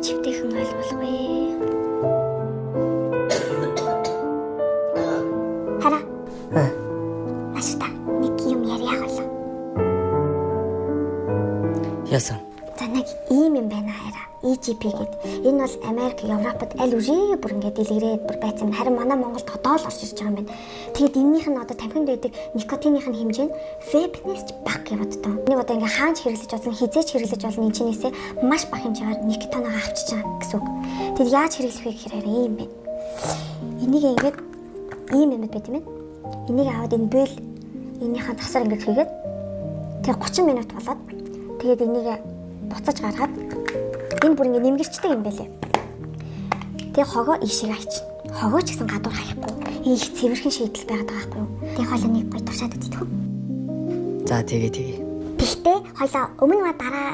чивтэйхэн ойлгох вэ? Хара. Ашигта нэг юм яриа болоо. Яасан? За нэг ийм юм байна хараа. EGP гэдэг. Энэ бол Америк, Европод аль үрээ бүр ингээд дэлгэрээд бүр байцсан. Харин манай Монголд одоо л орж ирж байгаа юм байна. Тэгээд энэнийх нь одоо тамхинд байдаг никотиных нь хэмжээ нь вейпнес бага яваад таа. Энийг одоо ингээд хаанч хэрэглэж болно, хизээч хэрэглэж болно энэ чинээсээ маш бага хэмжээгээр никотиноо авчиж байгаа гэсэн үг. Тэгэд яаж хэрэглэх вэ гэхээр ийм байна. Энийг ингээд ийм юм байт юм байна. Энийг аваад энэ бэл энийхэн тасар ингээд хийгээд тэг 30 минут болоод тэгээд энийг буцаж гаргаад энэ бүр ингэ нэмгэрчдэг юм байлээ. Тэгээ хогоо ишиг айчин. Хогоо ч гэсэн гадуур хаяхгүй. Их цэвэрхэн шийдэл байгаад байгаа байхгүй юу? Тэгээ хоолой нэг гоё туршаад үздэг. За тэгээ. Тэгтээ хоолой өмнө ва дараа